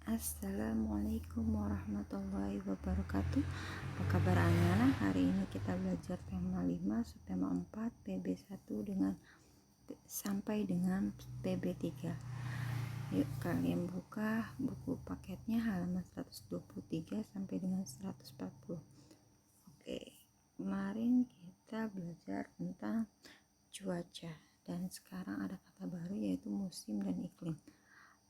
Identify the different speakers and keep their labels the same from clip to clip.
Speaker 1: Assalamualaikum warahmatullahi wabarakatuh. Apa kabar anak-anak? Hari ini kita belajar tema 5, subtema 4, PB1 sampai dengan PB3. Yuk kalian buka buku paketnya halaman 123 sampai dengan 140. Oke, kemarin kita belajar tentang cuaca dan sekarang ada kata baru yaitu musim dan iklim.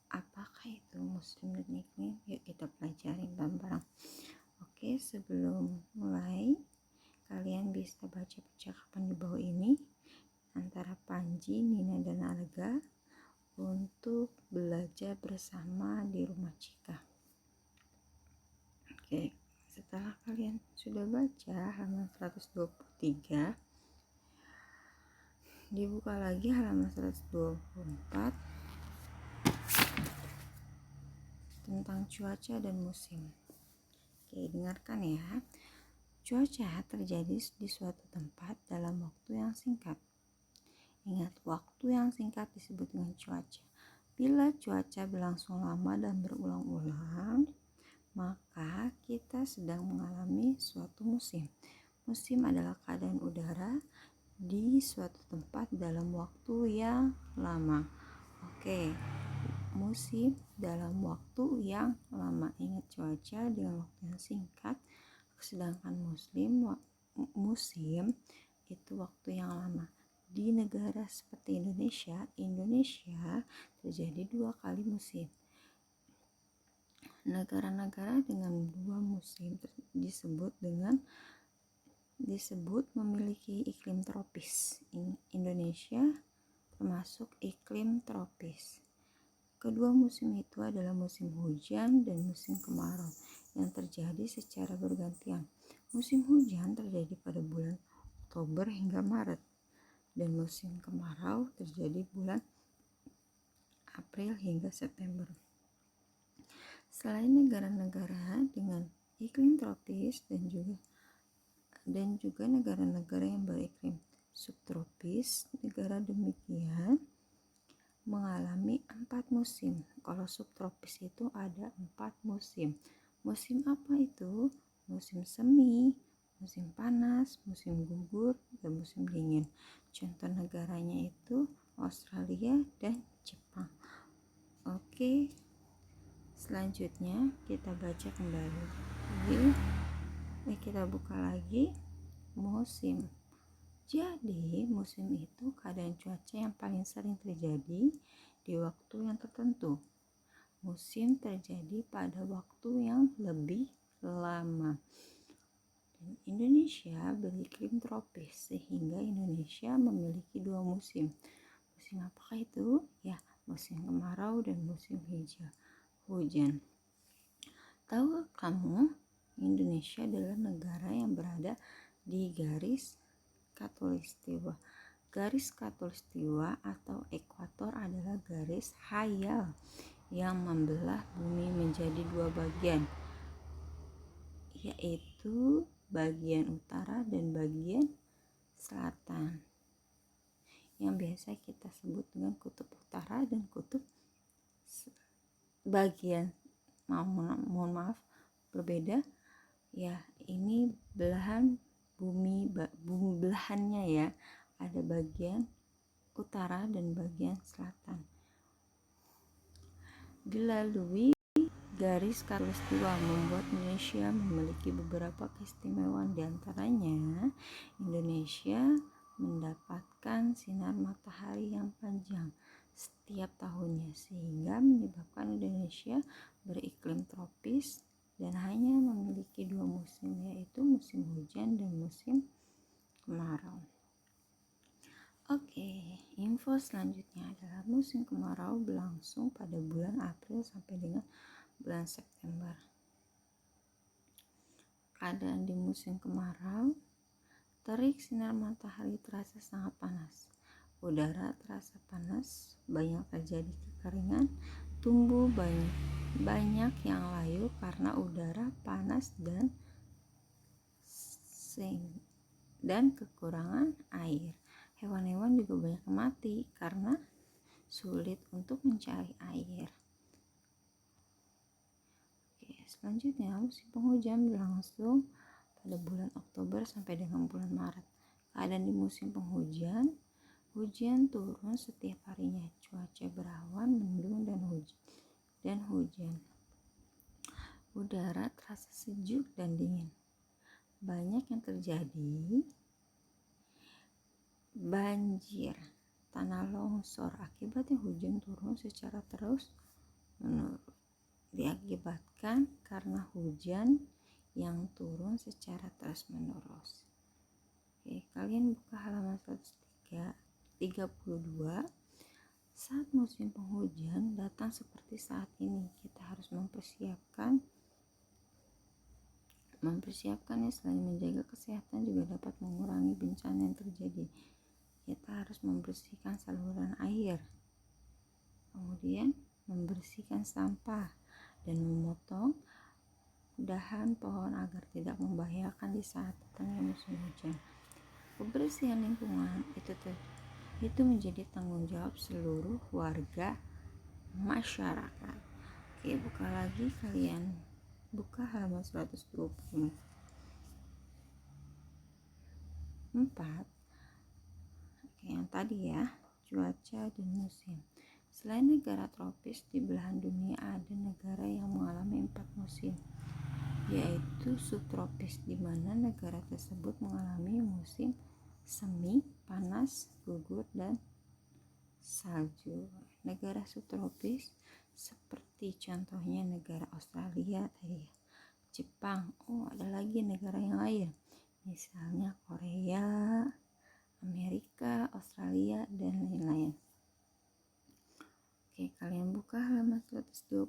Speaker 1: Apakah itu musim dan iklim? Yuk kita pelajari bareng-bareng. Oke, sebelum mulai kalian bisa baca percakapan di bawah ini antara Panji, Nina, dan Arga untuk belajar bersama di rumah Cika. Oke, setelah kalian sudah baca halaman 123, dibuka lagi halaman 124 tentang cuaca dan musim. Oke, dengarkan ya. Cuaca terjadi di suatu tempat dalam waktu yang singkat. Ingat, waktu yang singkat disebut dengan cuaca. Bila cuaca berlangsung lama dan berulang-ulang, maka kita sedang mengalami suatu musim. Musim adalah keadaan udara di suatu tempat dalam waktu yang lama. Oke, musim dalam waktu yang lama. Ingat, cuaca dengan waktu yang singkat, sedangkan musim itu waktu yang lama. Di negara seperti Indonesia terjadi 2 kali musim. Negara-negara dengan 2 musim disebut memiliki iklim tropis. Indonesia termasuk iklim tropis. Kedua musim itu adalah musim hujan dan musim kemarau yang terjadi secara bergantian. Musim hujan terjadi pada bulan Oktober hingga Maret dan musim kemarau terjadi bulan April hingga September. Selain negara-negara dengan iklim tropis dan juga negara-negara yang beriklim subtropis, negara demikian mengalami 4 musim. Kalau subtropis itu ada 4 musim. Musim apa itu? Musim semi, musim panas, musim gugur, dan musim dingin. Contoh negaranya itu Australia dan Jepang. Oke, selanjutnya kita baca kembali. Kita buka lagi musim. Jadi, musim itu keadaan cuaca yang paling sering terjadi di waktu yang tertentu. Musim terjadi pada waktu yang lebih lama. Dan Indonesia beriklim tropis sehingga Indonesia memiliki 2 musim. Musim apakah itu? Ya, musim kemarau dan musim hujan. Tahu kamu, Indonesia adalah negara yang berada di garis khatulistiwa. Garis khatulistiwa atau ekuator adalah garis hayal yang membelah bumi menjadi 2 bagian, yaitu bagian utara dan bagian selatan, yang biasa kita sebut dengan kutub utara dan kutub bagian mohon maaf berbeda ya. Ini belahan bumi belahannya ya, ada bagian utara dan bagian selatan. Dilalui garis khatulistiwa membuat Indonesia memiliki beberapa keistimewaan. Di antaranya, Indonesia mendapatkan sinar matahari yang panjang setiap tahunnya, sehingga menyebabkan Indonesia beriklim tropis dan hanya memiliki 2 musim, yaitu musim hujan dan musim kemarau. Oke, info selanjutnya adalah musim kemarau berlangsung pada bulan April sampai dengan bulan September. Keadaan di musim kemarau, terik sinar matahari terasa sangat panas. Udara terasa panas, banyak terjadi kekeringan, tumbuh banyak yang layu karena udara panas dan kekurangan air. Hewan-hewan juga banyak mati karena sulit untuk mencari air. Selanjutnya, musim penghujan berlangsung pada bulan Oktober sampai dengan bulan Maret. Keadaan di musim penghujan, hujan turun setiap harinya, cuaca berawan, mendung, dan hujan. Udara terasa sejuk dan dingin. Banyak yang terjadi banjir, tanah longsor akibatnya hujan turun secara terus menerus. Diakibatkan karena hujan yang turun secara terus menerus. Oke, kalian buka halaman 132. Saat musim penghujan datang seperti saat ini, kita harus mempersiapkannya. Selain menjaga kesehatan juga dapat mengurangi bencana yang terjadi. Kita harus membersihkan saluran air, kemudian membersihkan sampah dan memotong dahan pohon agar tidak membahayakan di saat datangnya musim hujan. Kebersihan lingkungan itu menjadi tanggung jawab seluruh warga masyarakat. Oke, buka lagi, kalian buka halaman 124. Oke, yang tadi ya, cuaca dan musim. Selain negara tropis, di belahan dunia ada negara yang mengalami 4 musim, yaitu subtropis, di mana negara tersebut mengalami musim semi, panas, gugur, dan salju. Negara subtropis seperti contohnya negara Australia tadi, Jepang. Ada lagi negara yang lain, misalnya Korea, Amerika, Australia, dan lain-lain. Oke, kalian buka halaman 125.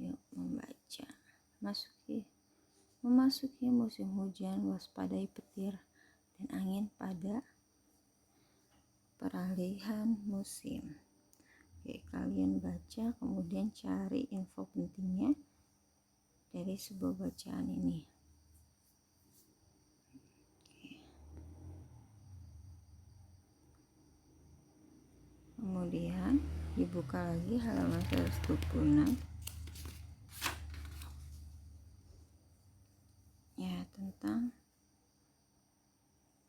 Speaker 1: Yuk membaca. Memasuki musim hujan, waspadai petir dan angin pada peralihan musim. Oke, kalian baca kemudian cari info pentingnya dari sebuah bacaan ini. Kemudian dibuka lagi halaman 126. Ya, tentang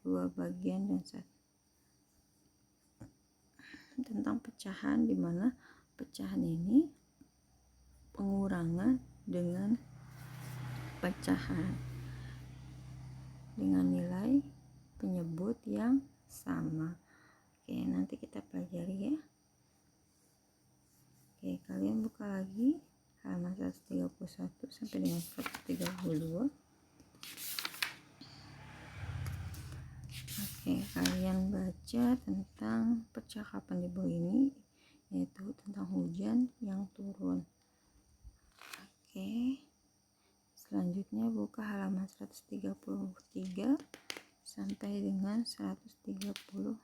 Speaker 1: 2 bagian dan tentang pecahan, di mana pecahan ini pengurangan dengan pecahan dengan nilai penyebut yang sama. Oke, nanti kita pelajari ya. Oke, kalian buka lagi halaman 131 sampai dengan 132. Oke, kalian baca tentang percakapan di bawah ini, yaitu tentang hujan yang turun. Oke, selanjutnya buka halaman 133 sampai dengan 134.